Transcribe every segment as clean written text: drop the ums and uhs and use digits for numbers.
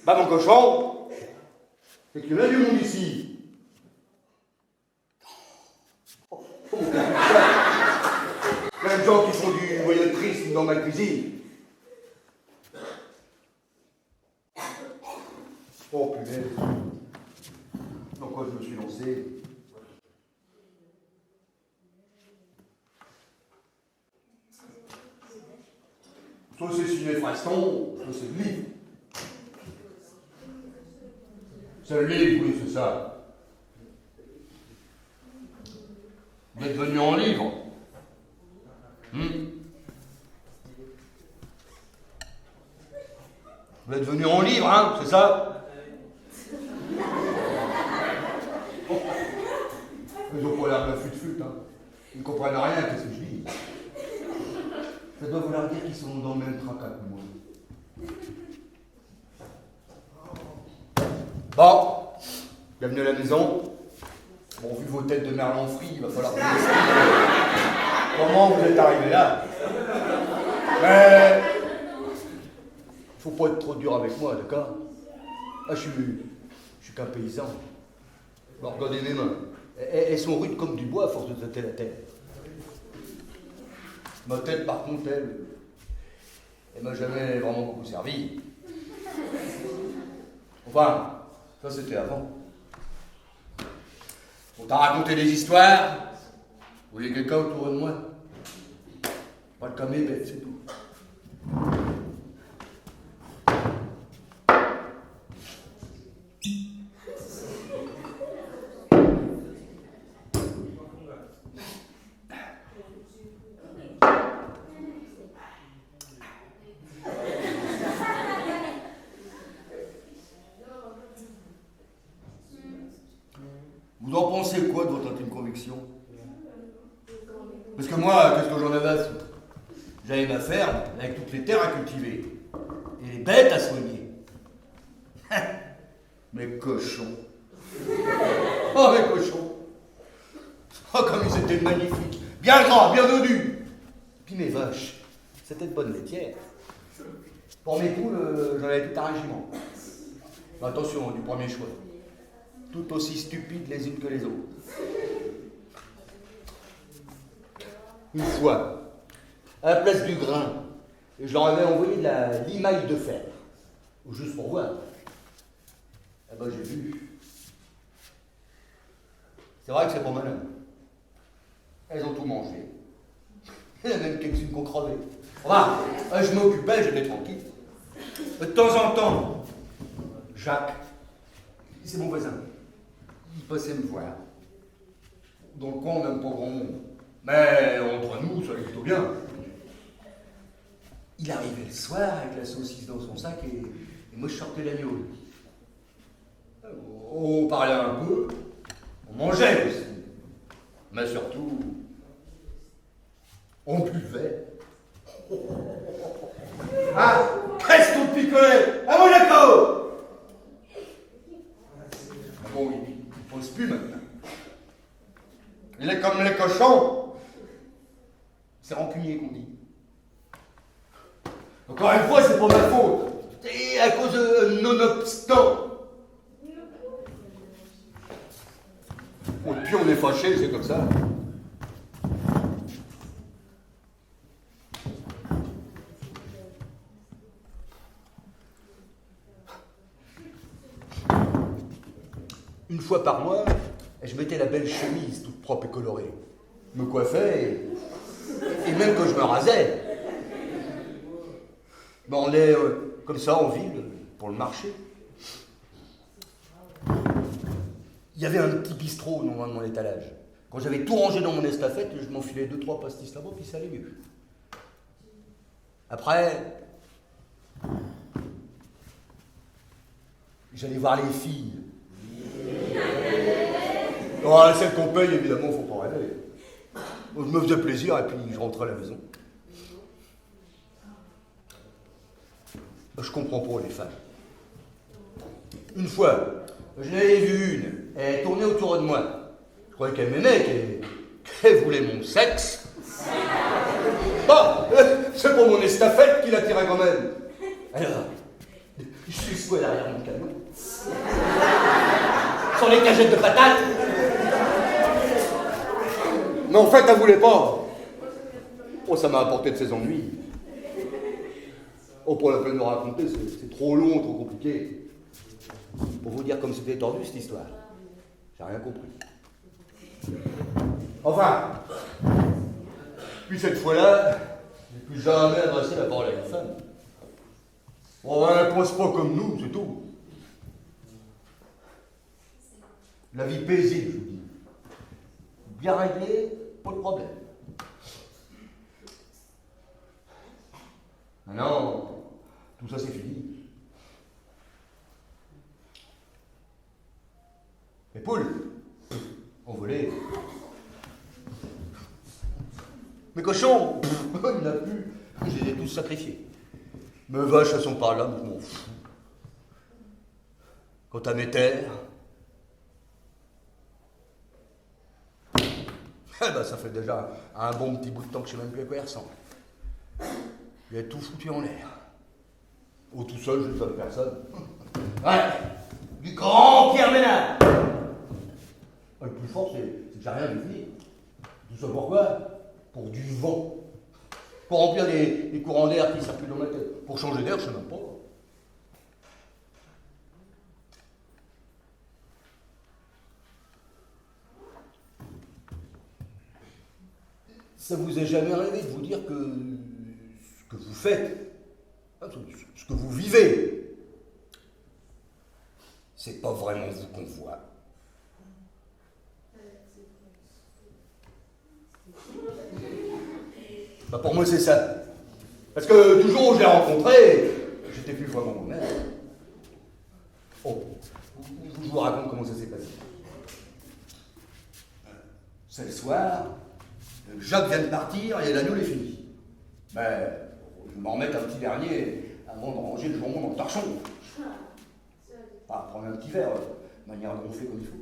Bah mon cochon, c'est qu'il y en a du monde ici. Plein de gens qui font du voyeurisme dans ma cuisine. Oh punaise. Dans quoi je me suis lancé? Soit c'est ciné-faston, soit c'est le livre. C'est le livre, oui, c'est ça. Vous êtes venu en livre. Vous êtes venu en livre, hein, c'est ça? Ils ont pas l'air de fut-fut, hein. Ils ne comprennent rien, qu'est-ce que je dis? Ça doit vouloir dire qu'ils sont dans le même tracas que moi. Bon, bienvenue à la maison. Bon, vu vos têtes de merlan frit, il va falloir vous expliquer comment vous êtes arrivés là. Mais faut pas être trop dur avec moi, d'accord? Ah, je suis qu'un paysan. Alors, regardez mes mains. Elles sont rudes comme du bois à force de tâter la terre. Ma tête, par contre, elle m'a jamais vraiment beaucoup servi. Enfin, ça c'était avant. On t'a raconté des histoires. Vous voyez quelqu'un autour de moi? Pas le cas mes bêtes, c'est tout. Vous en pensez quoi de votre intime conviction? Parce que moi, qu'est-ce que j'en avais à foutre? J'avais ma ferme avec toutes les terres à cultiver et les bêtes à soigner. Mes cochons. Oh, mes cochons. Oh, comme ils étaient magnifiques. Bien gras, bien dodus. Puis mes vaches, c'était de bonnes laitières. Pour mes poules, j'en avais tout un régiment. Mais attention, du premier choix. Tout aussi stupides les unes que les autres. Une fois, à la place du grain, je leur avais envoyé de la limaille de fer, juste pour voir. Eh ben j'ai vu. C'est vrai que c'est pas malin. Elles ont tout mangé. Il y en a même quelques-unes qui ont crevé. Enfin, je m'occupais, j'étais tranquille. De temps en temps, Jacques, c'est mon voisin. Il passait me voir. Dans le coin, on n'aime pas grand monde. Mais entre nous, ça allait plutôt bien. Il arrivait le soir avec la saucisse dans son sac et moi je sortais l'agneau. On parlait un peu, on mangeait aussi. Mais surtout, on buvait. Ah, qu'est-ce qu'on picolait? Ah bon, d'accord! Bon, il ne pose plus maintenant. Il est comme les cochons. C'est rancunier qu'on dit. Encore une fois, c'est pas ma faute. C'est à cause de nonobstant. Et puis on est fâché, c'est comme ça. Une fois par mois, je mettais la belle chemise toute propre et colorée. Je me coiffais et même quand je me rasais. Ben on est comme ça en ville pour le marché. Il y avait un petit bistrot non loin de mon étalage. Quand j'avais tout rangé dans mon estafette, je m'enfilais 2-3 pastis là-bas, puis ça allait mieux. Après, j'allais voir les filles. Oh, celle qu'on paye, évidemment, faut pas rêver. Je me faisais plaisir et puis je rentrais à la maison. Je comprends pas les femmes. Une fois, je n'avais vu une, elle tournait autour de moi. Je croyais qu'elle m'aimait, qu'elle voulait mon sexe. Bon, c'est pour mon estafette qui l'attirait quand même. Alors, Je suis sous à l'arrière mon camion. Sur les cagettes de patates. Mais en fait, elle voulait pas. Oh, ça m'a apporté de ses ennuis. Oh, pour la peine de raconter, c'est trop long, trop compliqué. Pour vous dire comme c'était tordu cette histoire. J'ai rien compris. Enfin, puis cette fois-là, je n'ai plus jamais adressé la parole à une femme. Bon, elle ne pense pas comme nous, c'est tout. La vie paisible, je vous dis. Bien réglée, pas de problème. Maintenant, tout ça c'est fini. Les poules ont volé. Mes cochons, il n'y en a plus. Je les ai tous sacrifiés. Mes vaches, elles sont par là, je m'en fous. Quant à mes terres, ça fait déjà un bon petit bout de temps que je ne sais même plus à quoi elles ressemblent. Il a tout foutu en l'air. Oh, tout seul, je ne savais personne. Ouais, du grand Pierre Ménard. Le plus fort, c'est que j'ai rien vu venir. Tout ça pourquoi? Pour du vent. Pour remplir les courants d'air qui circulent dans ma tête. Pour changer d'air, je ne sais même pas. Ça vous est jamais arrivé de vous dire que ce que vous faites, ce que vous vivez, c'est pas vraiment vous qu'on voit. Pour moi, c'est ça. Parce que du jour où je l'ai rencontré, j'étais plus vraiment moi-même. Oh, je vous raconte comment ça s'est passé. C'est le soir, Jacques vient de partir et l'agneau est fini. Mais je vais m'en remettre un petit dernier avant de ranger le jambon dans le torchon. Prendre un petit verre, de manière à gonfler comme il faut.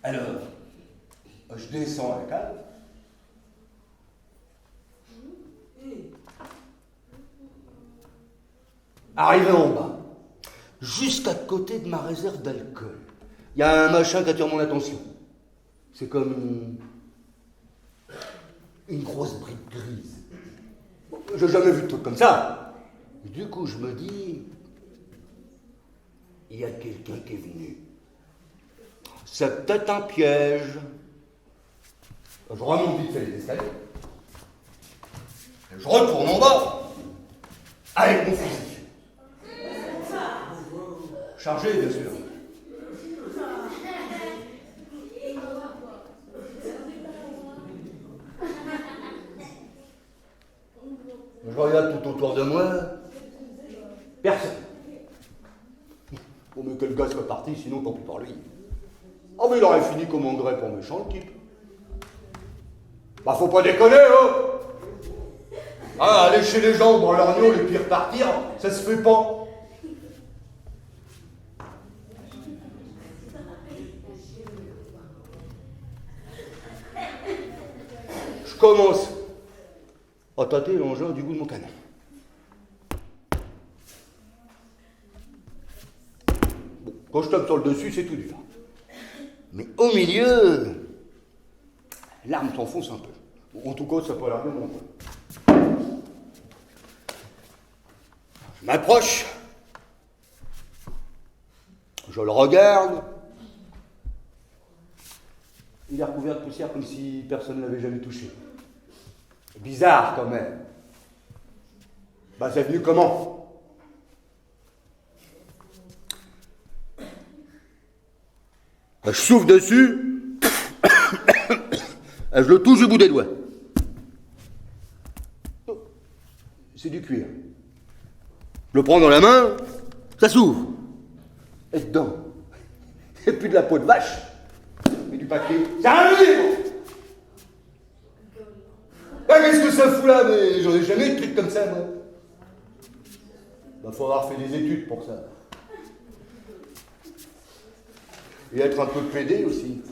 Alors, je descends à la cave. Arrivé en bas, juste à côté de ma réserve d'alcool, il y a un machin qui attire mon attention. C'est comme une grosse brique grise. J'ai jamais vu de truc comme ça. Du coup, je me dis, il y a quelqu'un qui est venu. C'est peut-être un piège. Je remonte vite fait les escaliers. Je retourne en bas avec mon fusil. Chargé, bien sûr. Je regarde tout autour de moi. Personne. Bon, mais que le gars soit parti, sinon tant pis pour lui. Oh, mais il aurait fini comme engrais pour méchant, le type. Faut pas déconner, hein. Aller chez les gens dans leur agneau et puis repartir, ça se fait pas. Je commence à tâter l'engin du bout de mon canon. Bon, quand je tape sur le dessus, c'est tout dur. Mais au milieu, l'arme s'enfonce un peu. Bon, en tout cas, ça peut l'air de mon point. Je m'approche. Je le regarde. Il est recouvert de poussière comme si personne ne l'avait jamais touché. Bizarre quand même. C'est venu comment? Je souffle dessus. Je le touche du bout des doigts. C'est du cuir. Je le prends dans la main, ça s'ouvre. Et dedans, il n'y a plus de la peau de vache, mais du papier. C'est un livre! Qu'est-ce que ça fout là? Mais j'en ai jamais eu de trucs comme ça, moi. Faut avoir fait des études pour ça. Et être un peu pédé aussi.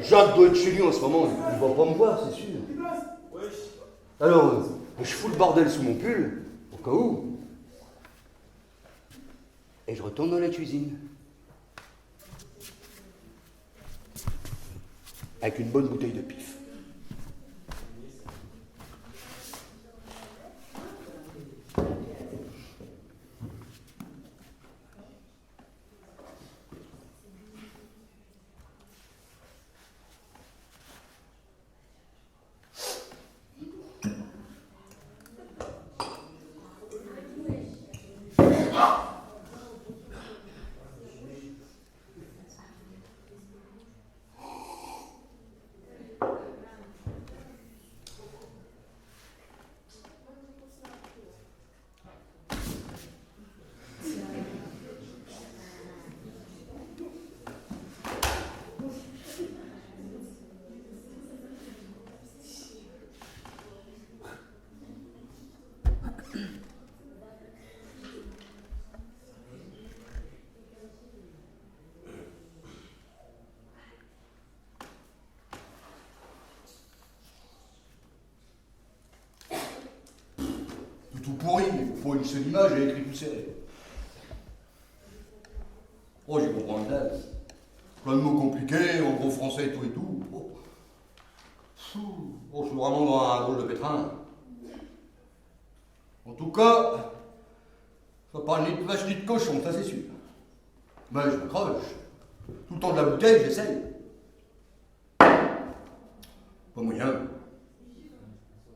Jacques doit être chez lui en ce moment, il ne va pas me voir, c'est sûr. Alors, je fous le bordel sous mon pull, au cas où. Et je retourne dans la cuisine. Avec une bonne bouteille de pif. Tout pourri, il faut une seule image et écrit tout serré. Oh, j'y comprends le dalle. Plein de mots compliqués, en gros français et tout. Oh. Oh, je suis vraiment dans un drôle de pétrin. En tout cas, ça parle ni de vache ni de cochon, ça c'est sûr. Mais je m'accroche. Tout le temps de la bouteille, j'essaye. Pas moyen.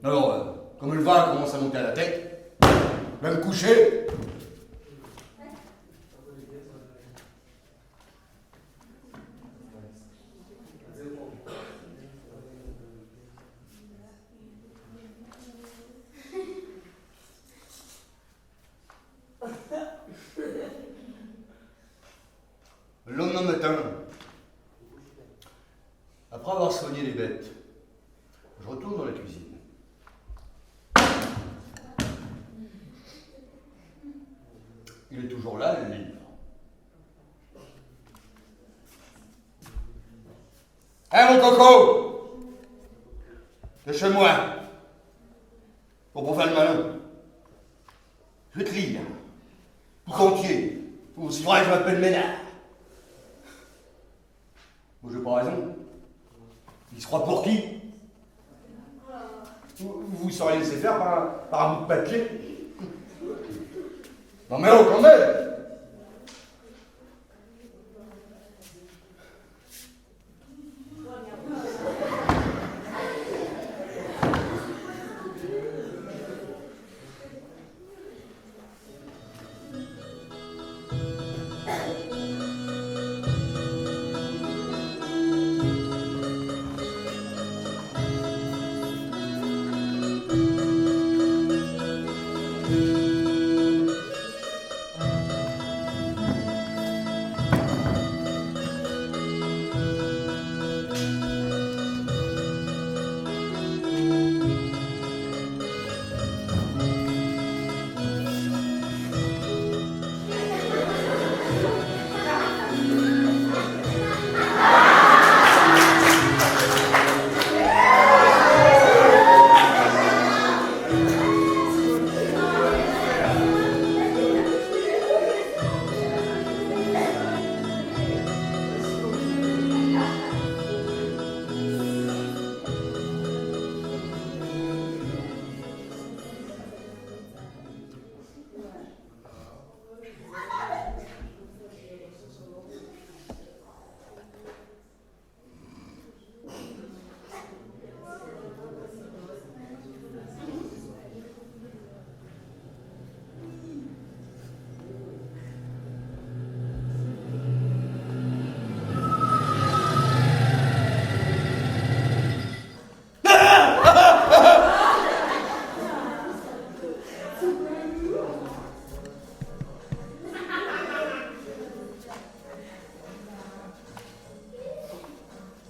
Alors, comme le vin commence à monter à la tête, je vais me coucher. Le lendemain matin, après avoir soigné les bêtes, je retourne dans la cuisine. Il est toujours là, le livre. Hé, mon coco! C'est chez moi. Pour pas faire le malin. Je vais te lire. Tout entier. Aussi vrai que je m'appelle Ménard. Moi, j'ai pas raison. Il se croit pour qui? Vous seriez laissé faire par un bout de papier? Non mais oh, quand même!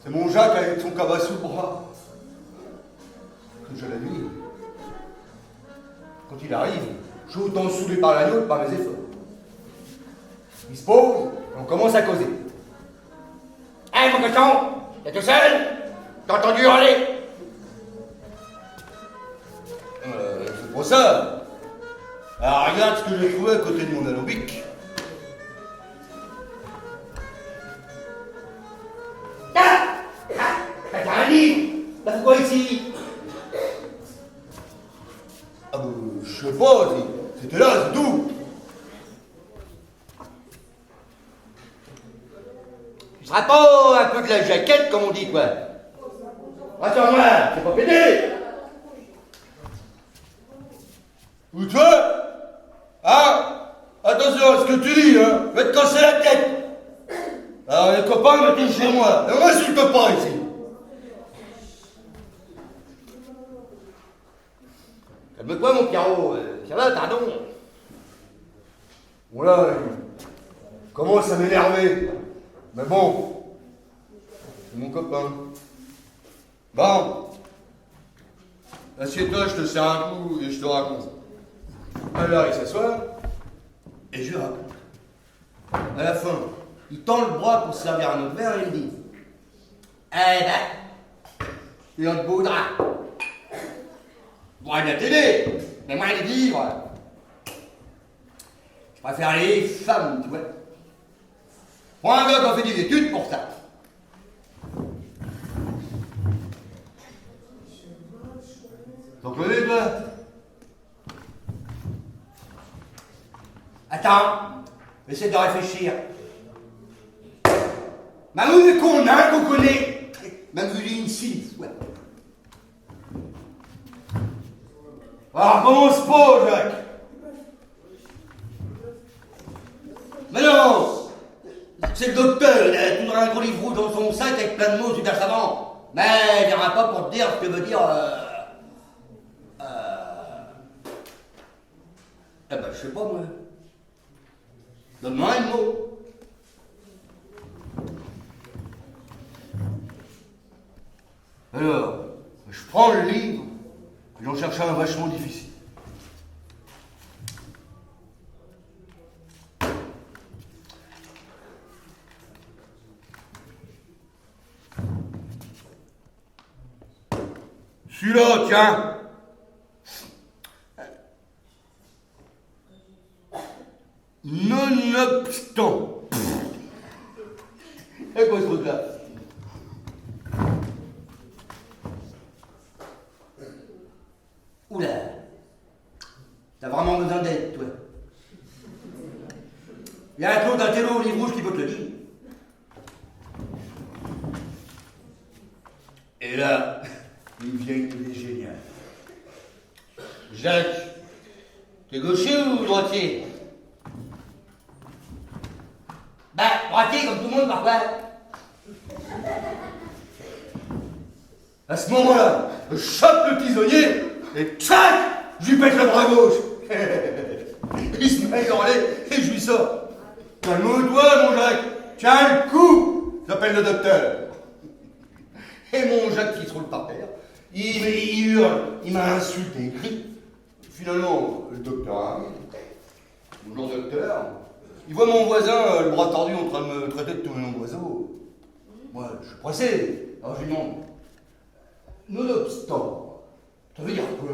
C'est mon Jacques avec son cabas sous le bras. Je la nuit. Quand il arrive, je suis autant saoulé par l'agneau que par mes efforts. Il se pose et on commence à causer. Hé, mon cochon, t'es tout seul? T'as entendu hurler? Pour ça. Alors regarde ce que j'ai trouvé à côté de mon alambic. T'as un livre? T'as fait quoi ici? Ah bah, je sais pas, c'était là, c'est tout. Tu seras pas un peu de la jaquette, comme on dit, toi? Attends-moi, c'est pas pédé! Ou toi? Ah, attention à ce que tu dis, hein. Je vais te casser la tête. Alors les copains me touchent chez moi. Ne m'insulte pas ici. Calme-toi, mon Pierrot. Ça va, pardon. Voilà, il commence à m'énerver. Mais bon, c'est mon copain. Bon, assieds-toi, je te sers un coup et je te raconte. Alors il s'assoit et je lui raconte. À la fin, il tend le bras pour se servir un autre verre et il me dit: Eh ben, l'autre beau drap. Moi de la télé, mais moi les livres. Je préfère les femmes, tu vois. Moi, un gars qui a fait des études pour ça. T'en connais, toi? Attends, essaie de réfléchir. Mamou est con, hein, qu'on connaît. Même vu une six, ouais. Alors commence pas, Jacques. Mais non, c'est le docteur, il a toujours un gros livre rouge dans son sac avec plein de mots super savants. Mais il viendra pas pour te dire ce que veut dire. Eh ben, je sais pas, moi. Donne-moi un mot. Alors, je prends le livre et j'en cherche un vachement difficile. Celui-là, tiens. Nonobstant. C'est quoi ce truc-là? Oula, t'as vraiment besoin d'aide, toi. Il y a un Claude Intello au livre rouge qui peut te le dire. Et là, il me vient une idée géniale. Jacques, t'es gaucher ou droitier? Bah, droitier comme tout le monde parfois. À ce moment-là, je chope le tisonnier et tchac, je lui pète le bras gauche. Il se met à hurler et je lui sors. Calme-toi, mon Jacques. Tiens le coup. J'appelle le docteur. Et mon Jacques qui se roule par terre, il hurle, il m'a insulté, il crie. Finalement, le docteur arrive. Bonjour docteur. Il voit mon voisin, le bras tordu, en train de me traiter de tous mes noms d'oiseaux. Moi, je suis pressé. Alors je lui demande: nonobstant, ça veut dire quoi?